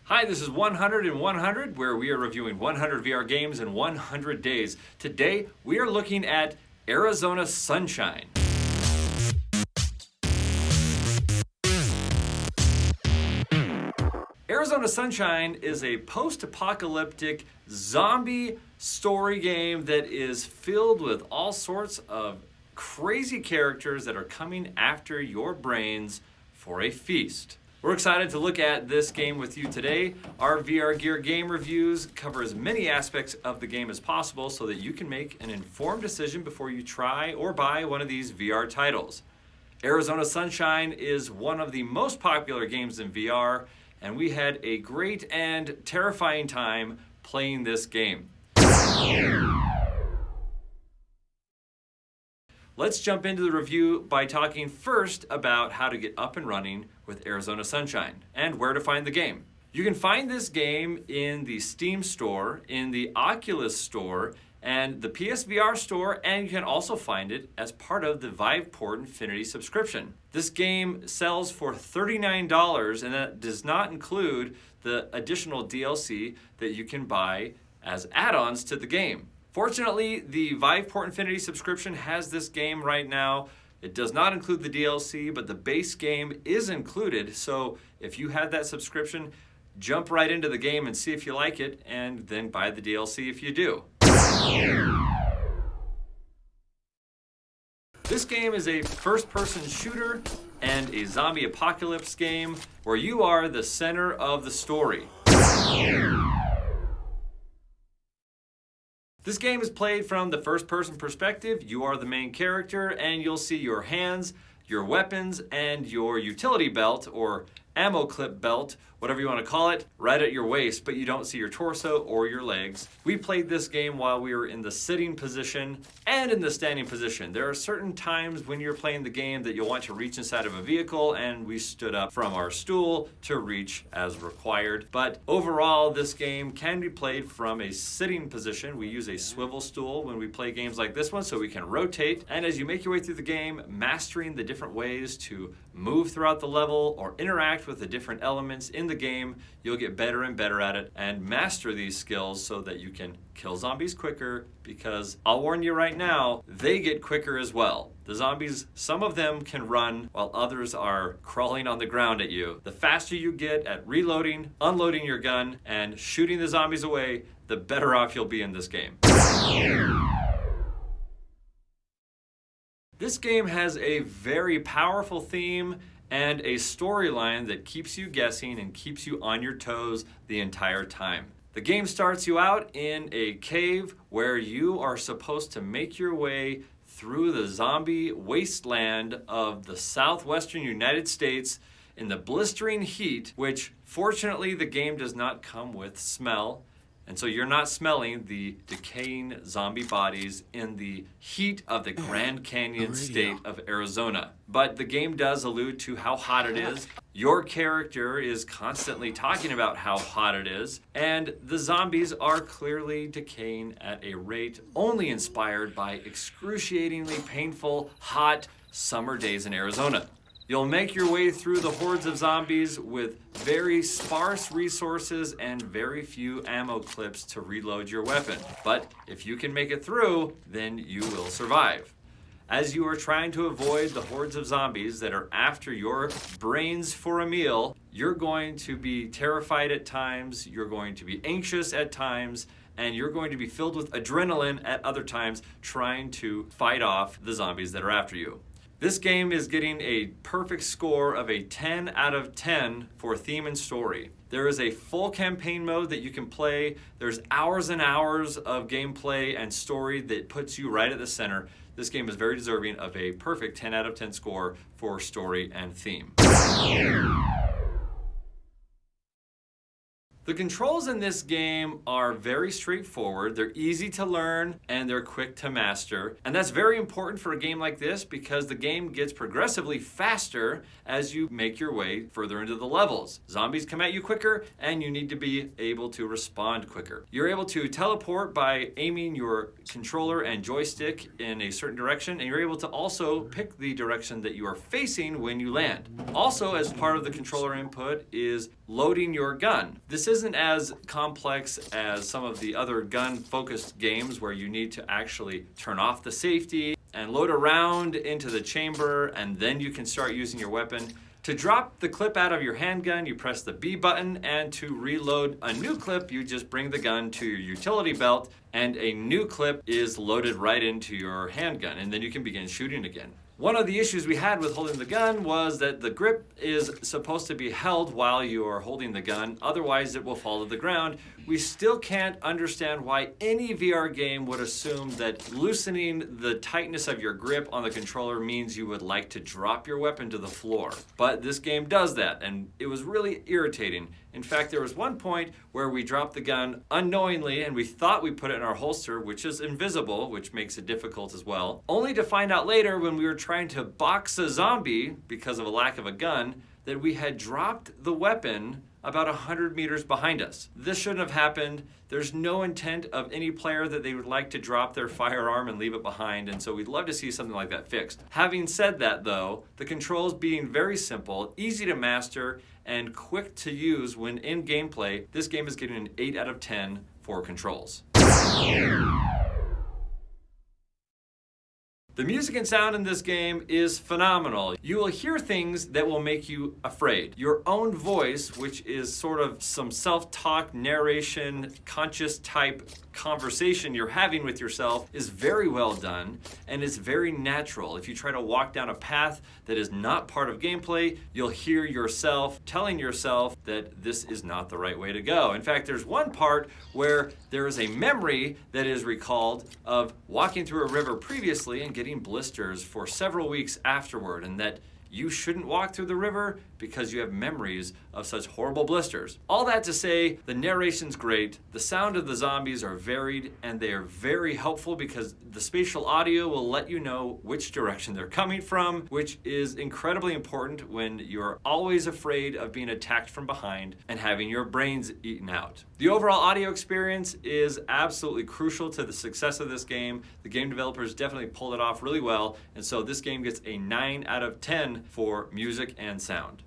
Hi, this is 100 in 100, where we are reviewing 100 VR games in 100 days. Today, we are looking at Arizona Sunshine. Arizona Sunshine is a post-apocalyptic zombie story game that is filled with all sorts of crazy characters that are coming after your brains for a feast. We're excited to look at this game with you today. Our VR Gear game reviews cover as many aspects of the game as possible so that you can make an informed decision before you try or buy one of these VR titles. Arizona Sunshine is one of the most popular games in VR, and we had a great and terrifying time playing this game. Let's jump into the review by talking first about how to get up and running with Arizona Sunshine and where to find the game. You can find this game in the Steam store, in the Oculus store, and the PSVR store, and you can also find it as part of the Viveport Infinity subscription. This game sells for $39, and that does not include the additional DLC that you can buy as add-ons to the game. Fortunately, the Viveport Infinity subscription has this game right now. It does not include the DLC, but the base game is included. So if you had that subscription, jump right into the game and see if you like it, and then buy the DLC if you do. This game is a first-person shooter and a zombie apocalypse game where you are the center of the story. This game is played from the first-person perspective. You are the main character, and you'll see your hands, your weapons, and your utility belt, or ammo clip belt, whatever you want to call it, right at your waist, but you don't see your torso or your legs. We played this game while we were in the sitting position and in the standing position. There are certain times when you're playing the game that you'll want to reach inside of a vehicle, and we stood up from our stool to reach as required. But overall, this game can be played from a sitting position. We use a swivel stool when we play games like this one so we can rotate. And as you make your way through the game, mastering the different ways to move throughout the level or interact with the different elements in the game, you'll get better and better at it and master these skills so that you can kill zombies quicker, because I'll warn you right now, they get quicker as well. The zombies, some of them can run while others are crawling on the ground at you. The faster you get at reloading, unloading your gun, and shooting the zombies away, the better off you'll be in this game. This game has a very powerful theme and a storyline that keeps you guessing and keeps you on your toes the entire time. The game starts you out in a cave where you are supposed to make your way through the zombie wasteland of the southwestern United States in the blistering heat, which fortunately the game does not come with smell. And so you're not smelling the decaying zombie bodies in the heat of the Grand Canyon state of Arizona. But the game does allude to how hot it is. Your character is constantly talking about how hot it is. And the zombies are clearly decaying at a rate only inspired by excruciatingly painful, hot summer days in Arizona. You'll make your way through the hordes of zombies with very sparse resources and very few ammo clips to reload your weapon. But if you can make it through, then you will survive. As you are trying to avoid the hordes of zombies that are after your brains for a meal, you're going to be terrified at times, you're going to be anxious at times, and you're going to be filled with adrenaline at other times trying to fight off the zombies that are after you. This game is getting a perfect score of a 10 out of 10 for theme and story. There is a full campaign mode that you can play. There's hours and hours of gameplay and story that puts you right at the center. This game is very deserving of a perfect 10 out of 10 score for story and theme. The controls in this game are very straightforward. They're easy to learn and they're quick to master. And that's very important for a game like this because the game gets progressively faster as you make your way further into the levels. Zombies come at you quicker and you need to be able to respond quicker. You're able to teleport by aiming your controller and joystick in a certain direction, and you're able to also pick the direction that you are facing when you land. Also, as part of the controller input is loading your gun. This isn't as complex as some of the other gun-focused games where you need to actually turn off the safety and load a round into the chamber, and then you can start using your weapon. To drop the clip out of your handgun, you press the B button, and to reload a new clip, you just bring the gun to your utility belt, and a new clip is loaded right into your handgun, and then you can begin shooting again. One of the issues we had with holding the gun was that the grip is supposed to be held while you are holding the gun, otherwise it will fall to the ground. We still can't understand why any VR game would assume that loosening the tightness of your grip on the controller means you would like to drop your weapon to the floor. But this game does that, and it was really irritating. In fact, there was one point where we dropped the gun unknowingly and we thought we put it in our holster, which is invisible, which makes it difficult as well, only to find out later when we were trying to box a zombie because of a lack of a gun that we had dropped the weapon about 100 meters behind us. This shouldn't have happened. There's no intent of any player that they would like to drop their firearm and leave it behind, and so we'd love to see something like that fixed. Having said that though, the controls being very simple, easy to master, and quick to use when in gameplay, this game is getting an 8 out of 10 for controls. The music and sound in this game is phenomenal. You will hear things that will make you afraid. Your own voice, which is sort of some self-talk, narration, conscious type conversation you're having with yourself, is very well done and is very natural. If you try to walk down a path that is not part of gameplay, you'll hear yourself telling yourself that this is not the right way to go. In fact, there's one part where there is a memory that is recalled of walking through a river previously and getting blisters for several weeks afterward, and that you shouldn't walk through the river because you have memories of such horrible blisters. All that to say, the narration's great, the sound of the zombies are varied, and they are very helpful because the spatial audio will let you know which direction they're coming from, which is incredibly important when you're always afraid of being attacked from behind and having your brains eaten out. The overall audio experience is absolutely crucial to the success of this game. The game developers definitely pulled it off really well, and so this game gets a 9 out of 10 for music and sound.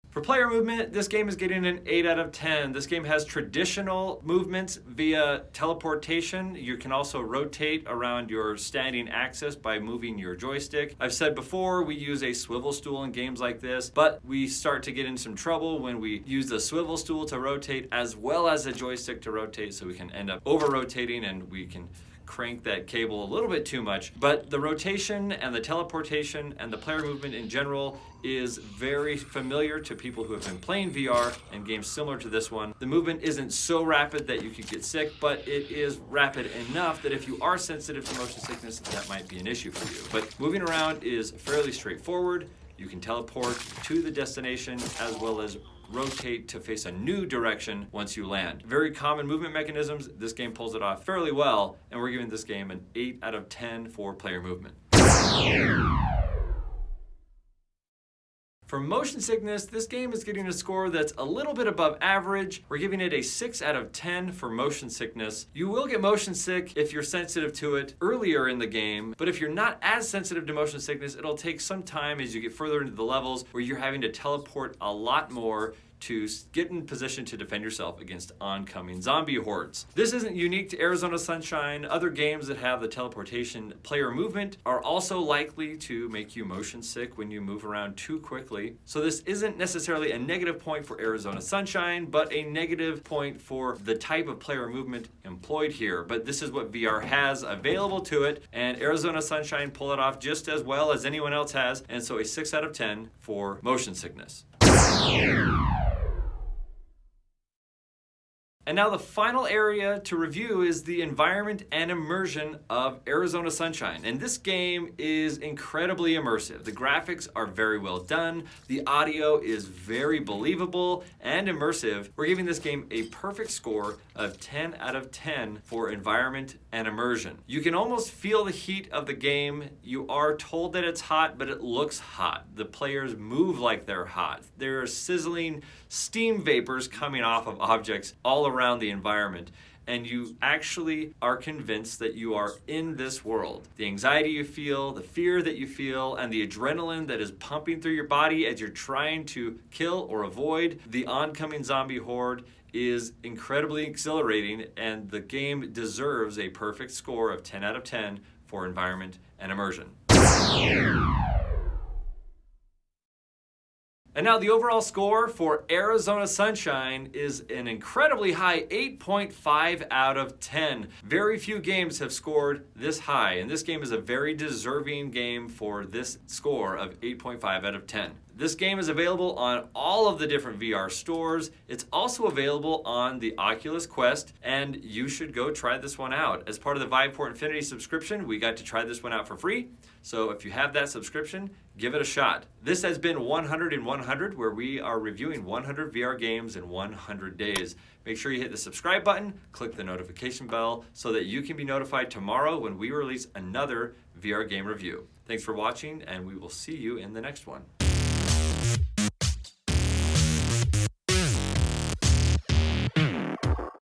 For player movement, this game is getting an 8 out of 10. This game has traditional movements via teleportation. You can also rotate around your standing axis by moving your joystick. I've said before, we use a swivel stool in games like this, but we start to get in some trouble when we use the swivel stool to rotate as well as a joystick to rotate, so we can end up over-rotating and we can crank that cable a little bit too much. But the rotation and the teleportation and the player movement in general is very familiar to people who have been playing VR and games similar to this one. The movement isn't so rapid that you could get sick, but it is rapid enough that if you are sensitive to motion sickness, that might be an issue for you. But moving around is fairly straightforward. You can teleport to the destination as well as rotate to face a new direction once you land. Very common movement mechanisms. This game pulls it off fairly well, and we're giving this game an 8 out of 10 for player movement. For motion sickness, this game is getting a score that's a little bit above average. We're giving it a 6 out of 10 for motion sickness. You will get motion sick if you're sensitive to it earlier in the game, but if you're not as sensitive to motion sickness, it'll take some time as you get further into the levels where you're having to teleport a lot more to get in position to defend yourself against oncoming zombie hordes. This isn't unique to Arizona Sunshine. Other games that have the teleportation player movement are also likely to make you motion sick when you move around too quickly. So this isn't necessarily a negative point for Arizona Sunshine, but a negative point for the type of player movement employed here. But this is what VR has available to it, and Arizona Sunshine pulled it off just as well as anyone else has, and so a 6 out of 10 for motion sickness. And now the final area to review is the environment and immersion of Arizona Sunshine. And this game is incredibly immersive. The graphics are very well done. The audio is very believable and immersive. We're giving this game a perfect score of 10 out of 10 for environment and immersion. You can almost feel the heat of the game. You are told that it's hot, but it looks hot. The players move like they're hot. There are sizzling steam vapors coming off of objects all around the environment, and you actually are convinced that you are in this world. The anxiety you feel, the fear that you feel, and the adrenaline that is pumping through your body as you're trying to kill or avoid the oncoming zombie horde is incredibly exhilarating, and the game deserves a perfect score of 10 out of 10 for environment and immersion. And now the overall score for Arizona Sunshine is an incredibly high 8.5 out of 10. Very few games have scored this high, and this game is a very deserving game for this score of 8.5 out of 10. This game is available on all of the different VR stores. It's also available on the Oculus Quest, and you should go try this one out. As part of the Vive for Infinity subscription, we got to try this one out for free. So if you have that subscription, give it a shot. This has been 100 in 100, where we are reviewing 100 VR games in 100 days. Make sure you hit the subscribe button, click the notification bell, so that you can be notified tomorrow when we release another VR game review. Thanks for watching, and we will see you in the next one.